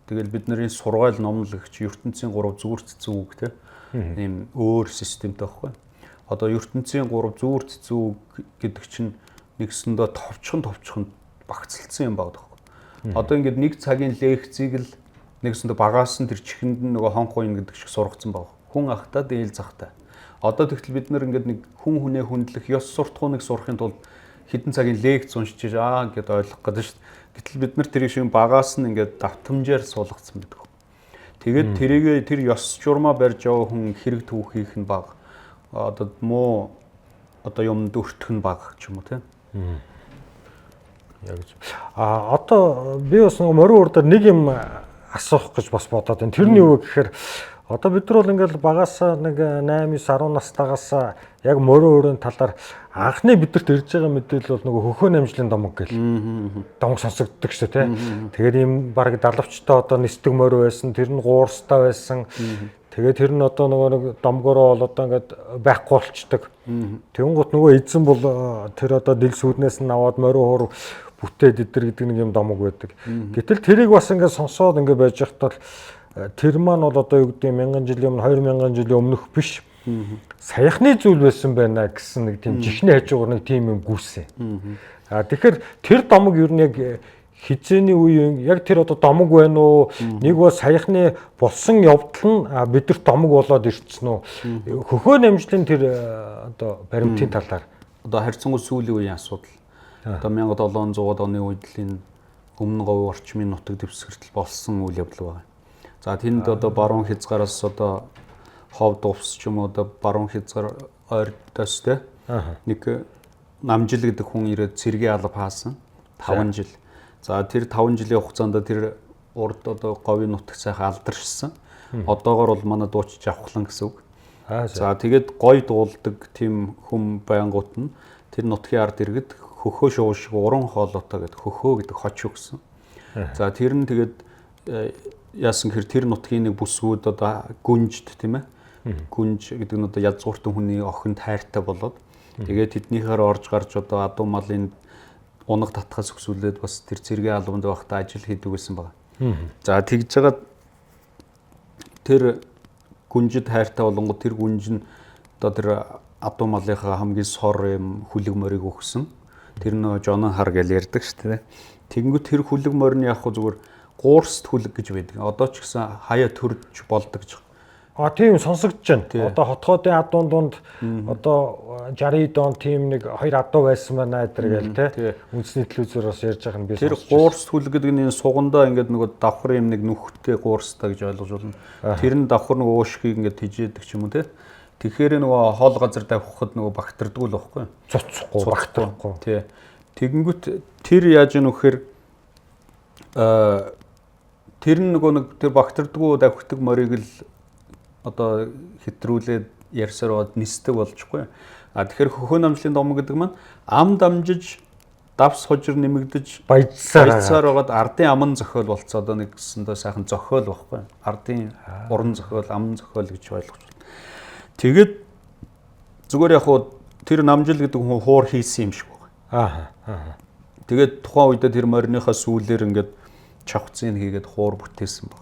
тэгэл бидний сургаал номлогч ертөнцийн 3 зүгүр цэцэн үг те. Ийм өөр системтэй байхгүй. Одоо ертөнцийн 3 зүгүр цэцэн үг гэдэг чинь нэгсэндээ товчхон багцлцсан юм байна байхгүй. Одоо ингээд нэг цагийн лекцийг л нэгсэндээ багаас нь тэр чихэнд нь нөгөө хонх уян гэдэг шиг сургацсан баг. Хүн ахтаа дээл захтай. Одоо тэгтэл бид нар ингээд нэг хүн хүнээ хүндлэх ёс суртахууныг сурахын тулд хэдэн цагийн лекц уншиж ингээд ойлгох гэдэг шүү дээ. Гэтэл бид нар тэрийг шиг багаас нь ингээд давтамжаар суулгацсан байдаг. Тэгээд тэрийг тэр ёс журмаа барьж яваа хүн хэрэг түүхийнх нь баг. Одоо муу одоо юмд өртөх нь баг ч юм уу тийм. Яг гэж. Одоо би бас нэг морин урдаар нэг юм асуух гэж бас бодоод байна. Тэрний юу гэхээр одоо бид нар бол ингээл багасаа нэг 8, 9, 10 настайгаас яг морин өрөөний талаар анхны бидэрт ирж байгаа мэдээлэл бол нөгөө хөхөө намжлын домог гэл. Домог сонсогддог шүү тий. Тэгээд ийм баг далавчтай одоо нисдэг морин байсан, тэр нь гуурстай байсан. Тэгээд тэр нь одоо нөгөө нэг домгороо бол одоо ингээд байхгүй болчдөг. Тэнгуут нөгөө эзэн бол тэр одоо дил сүднээс нь аваад морин хуур бүтээд идэр гэдэг нэг юм домог байдаг. Гэтэл тэрийг бас ингээд сонсоод ингээд байж байхдаа тэр маань бол одоо юу гэдэг 1000 жилийн өмнө 2000 жилийн өмнөх биш. Саяхны зүйл байсан байна гэсэн нэг тийм жихний хажуугаар нэг тийм юм гүйсэн. Тэгэхээр тэр домог юу нэг хизээний үеийн яг тэр одоо домог байна уу? Нэг бол саяхны болсон явдал нь бидэрт домог болоод ирчихсэн үү? Хөхөө намжлын тэр одоо баримтын талаар одоо харьцангуй сүүлийн үеийн асуудал. Одоо 1700-аад оны үед л энэ өмнө говь орчмын нутаг дэвсгэртэл болсон үйл явдал байна. За тэнд одоо баруун хязгаараас одоо ховд увс ч юм уу одоо баруун хязгаар ойртоос те нэг намжил гэдэг хүн ирээд цэргийн алба хаасан 5 жил. За тэр 5 жилийн хугацаанд тэр урд одоо говийн нутаг сайхан алдаршсан. Одоогоор бол манай дуучиж авахлан гэсэн үг. За тэгээд гой дуулдаг тийм хүм байнгут нь тэр нутгийн ард иргэд хөхөө шуушиг уран хоолойтой гэдэг хөхөө гэдэг хоч өгсөн. За тэр нь тэгээд яасан гэхээр тэр нутгийн нэг бүсгүүд одоо гүнжд тийм ээ. Гүнж гэдэг нь одоо язгууртан хүний охинд хайртай болоод тэгээд тэднийхээр орж гарч одоо адуу малын унаг татхаас өсвөлээд бас тэр цэргийн албанд байхдаа ажил хийдэг байсан байна. За тэгж жагаад тэр гүнжид хайртай болонгод тэр гүнж нь одоо тэр адуу малынхаа хамгийн сор юм хүлэг морийг өгсөн. Тэр нөө жонон хар гэж ярьдаг шүү дээ. Тэгэнгүүт тэр хүлэг морины яг зүгээр гуурст хүлэг гэж байдаг. Одоо ч гэсэн хаяа төрж болдог ч. Тийм сонсогдож байна. Одоо хотгоодын адуун донд одоо 60 он тийм нэг 2 адуу байсан байна гэдэг те. Үндэсний телевизээр бас ярьж байгаа нь би. Тэр гуурст хүлэг гэдэг нь сугандаа ингээд нөгөө давхар юм нэг нүхтэй гуурстаа гэж ойлгож болно. Тэр нь давхар нөгөө уушгийг ингээд тижээдэг ч юм уу те. Тэгэхээр нөгөө хоол газар давхахад нөгөө багтардгүй л байхгүй. Цуцхгүй багтахгүй. Тий. Тэгэнгүүт тэр яаж юм вэхээр тэр нөгөө нэг тэр багтардгүй давхдаг морийг л одоо хэтрүүлээд ярьсаар бод нисдэг болчихгүй. Тэгэхээр хөхөө намжлын домог гэдэг маань ам дамжиж давс хожир нэмэгдэж баяжсаар байгаад ардын аман зохиол болцоо одоо нэг гэсэндээ сайхан зохиол байхгүй. Ардын уран зохиол, аман зохиол гэж ойлгож байна. Тэгээд зүгээр яг хуу тэр намжил гэдэг хүн хуур хийсэн юм шиг байна. Тэгээд тухайн үедээ тэр мориныхаа сүүлээр ингээд чавцыг хийгээд хуур бүтээсэн байна.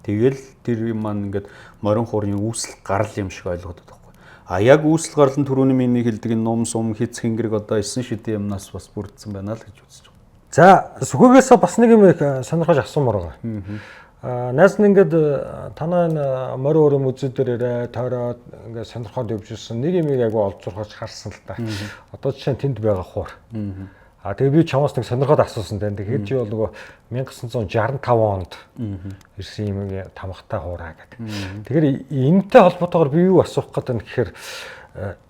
Тэгэл тэр юм маань ингээд морин хуурын үүсэл гарал юм шиг ойлгоод байгаа байхгүй. Яг үүсэл гарал нь түрүүний миний хэлдэг ном сум хиц хингэрэг одоо 9 шидийн юмнаас бас бүрдсэн байна л гэж үзэж байна. За сүхөөсөө бас нэг юм сонирхож асуумаар байгаа. Найс нь ингээд танаа энэ морин хуурын музей дээр ирээ тойроод ингээд сонирхоод явжсэн нэг юм айгу олзуурхаж харсан л та. Одоо жишээ нь тэнд байгаа хуур. Тэгээ би чамаас нэг сонирхоод асуусан тань. Тэгэхээр чи бол нөгөө 1965 онд ирсэн юм тамхтай хуураа гэдэг. Тэгэхээр энэтэй холбоотойгоор би юу асуух гэдэг нь гэхээр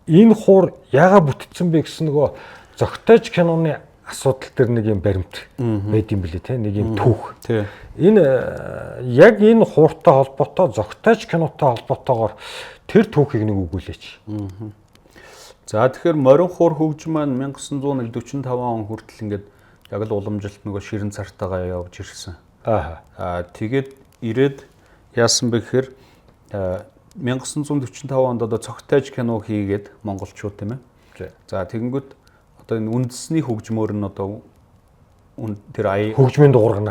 энэ хуур яагаад бүтцсэн бэ гэсэн нөгөө зөгтөөж киноны асуудал дээр нэг юм баримт байд юм билий те нэг юм түүх. Энэ яг энэ хууртай холбоотой зөгтөөж кинотой холбоотойгоор тэр түүхийг нэг өгүүлээч. За тэгэхээр морин хуур хөгжим маань 1945 он хүртэл ингээд яг л уламжилт нөгөө ширэн цартаагаа явж ирсэн. Тэгээд ирээд яасан бэ гэхээр 1945 онд одоо цогтойж кино хийгээд монголчууд тийм ээ. За тэгэнгүүт одоо энэ үндэсний хөгжмөөр нь одоо тэр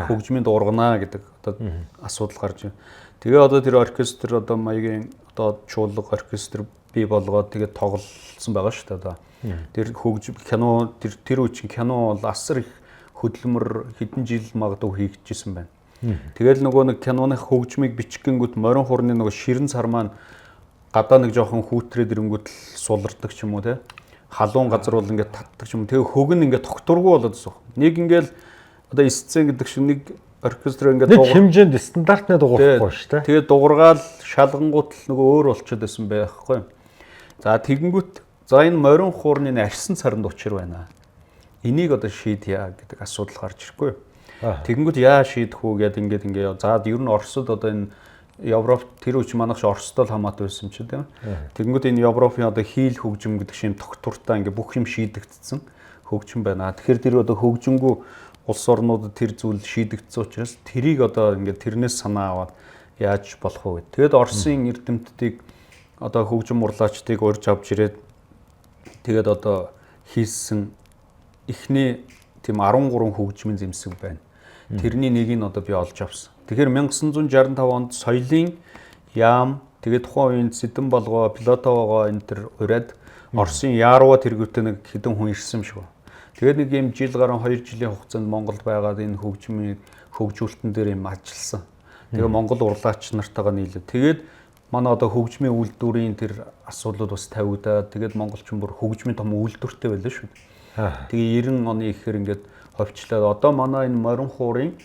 хөгжмийн дуургана гэдэг одоо асуудал гарч байна. Тэгээ одоо тэр оркестр одоо маягийн одоо чуулга оркестр бий болгоод тэгээд тоглосон байгаа шүү дээ одоо. Тэр кино тэр үеийн кино бол асар их хөдөлмөр хэдэн жил магадгүй хийгдчихсэн байна. Тэгэл нөгөө нэг киноны хөгжмийг бичгэнгүүт морин хуурны нөгөө ширэн цар маань гадаа нэг жоохон хүүтрээд ирэнгүүт л сулардаг ч юм уу те. Халуун газар бол ингээд татдаг ч юм. Тэгээ хөг нь ингээд тогтургүй болоод байгаа. Нэг ингээд одоо сцен гэдэг шиг нэг оркестр ингээд нэг хэмжээнд стандартны дуурахгүй шүү дээ. Тэгээ дуургаал шалгангууд л нөгөө өөр болчиход байсан байхгүй. За тэгэнгүүт за энэ морин хуурны арьсан царнд учир байна. Энийг одоо шийдъя гэдэг асуудал гарч ирэхгүй. Тэгэнгүүт яа шийдэх үү гэдэг ингээд за ер нь Оросд одоо энэ Европ тэр үуч манайх Оростой л хамаатай байсан ч тийм. Тэгэнгүүт энэ Европын одоо хийл хөгжим гэдэг шиг тогтвортой ингээд бүх юм шийдэгдсэн хөгжим байна. Тэгэхээр тэр одоо хөгжингүү улс орнуудад тэр зүйл шийдэгдсэн учраас тэрийг одоо ингээд тэрнээс санаа аваад яаж болох вэ гэдэг. Тэгэд Оросын эрдэмтдийг одоо хөгжим урлаачдыг урьж авч ирээд тэгээд одоо хийсэн эхний тийм 13 хөгжмийн зэмсэг байна. Тэрний нэг нь одоо би олж авсан. Тэгэхээр 1965 онд соёлын яам тэгээд тухайн үеийн Сэдэн болгоо, Платовогоо энэ төр ураад Оросын Ярува тэргүүтээ нэг хэдэн хүн ирсэн юм шиг байна. Тэгээд нэг юм жил гаруй 2 жилийн хугацаанд Монголд байгаад энэ хөгжмийн хөгжүүлэлтэн дээр юм ажилласан. Тэгээ Монгол урлаач нартайгаа нийлээд тэгээд манай одоо хөгжмийн үйлдвэрийн тэр асуудлууд бас тавигдаад тэгээд монголчин бүр хөгжмийн том үйлдвэртэй байлаа шүү дээ. Тэгээ 90 оны ихээр ингээд ховчлаад одоо манай энэ морин хуурын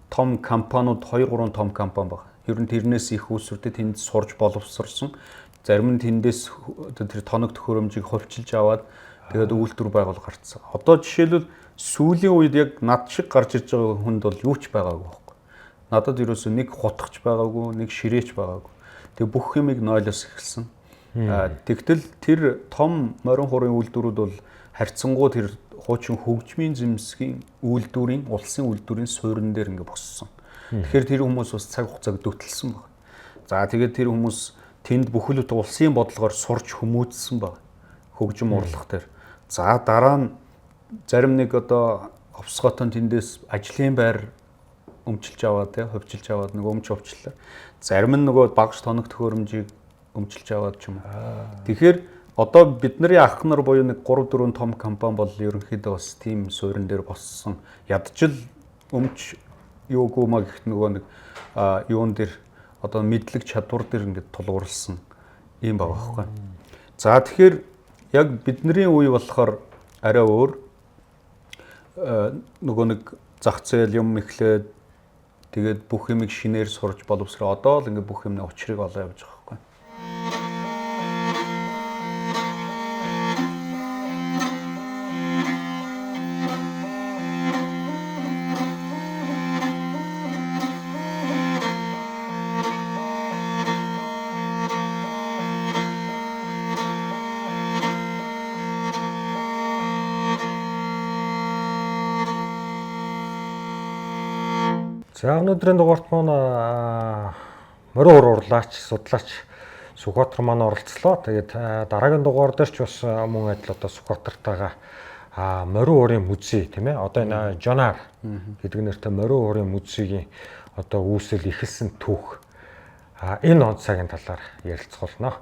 том компаниуд 2-3 том компани байна. Ер нь тэрнээс их үүсвэртэй тэнд сурж боловсрсон. Зарим нь тэндээс тэр тоног төхөөрөмжийг ховчилж аваад тэгээд үйлдвэр байгуул гарцсан. Одоо жишээлбэл сүүлийн үед яг над шиг гарч ирж байгаа хүнд бол юу ч байгаагүй байхгүй. Надад ерөөсөө нэг хутгач байгаагүй, нэг ширээч байгаагүй. Тэгээ бүх юмыг нойлоос эхэлсэн. Тэгтэл тэр том морин хуурын үйлдвэрүүд бол харьцангуй тэр хуучин хөгжмийн зэмсгийн үйлдвэрийн улсын үйлдвэрийн суурин дээр ингээ боссон. Тэгэхээр тэр хүмүүс бас цаг хугацааг дөтөлсөн баг. За тэгээд тэр хүмүүс тэнд бүхэл улсын бодлогоор сурч хүмүүжсэн баг. Хөгжим урлах дээр. За дараа нь зарим нэг одоо овсготон тэндээс ажлын байр өмчилж аваад те хөвчилж аваад нэг өмч хөвчлээ. Зарим нь нөгөө багш тоног төхөөрөмжийг өмчилж аваад ч юм уу. Тэгэхээр одоо бидний ах нар буюу нэг 3-4 том компани бол ерөнхийдөө бас тийм суурин дээр боссон. Ядчил өмч юугүй маа гэх нөгөө нэг юун дээр одоо мэдлэг чадвар дээр ингээд тулгуурласан юм байгаа байхгүй. За тэгэхээр яг бидний үе болохоор арай өөр нөгөө нэг зах зээл юм эхлээд тэгээд бүх юмыг шинээр сурж боловсроо одоо л ингээд бүх юмны учрыг олоо явж байгаа байхгүй. За өнөөдрийн дугаарт маань морин хур урлаач, судлаач Сүхбаатар маань оролцлоо. Тэгээд дараагийн дугаар дээр ч бас мөн адил одоо Сүхбаатартайгаа морин хуурын музей тийм ээ. Одоо энэ Жонар гэдэг нэртэй морин хуурын музейгийн одоо үүсэл эхэлсэн түүх энэ онцгийн талаар ярилцах болно.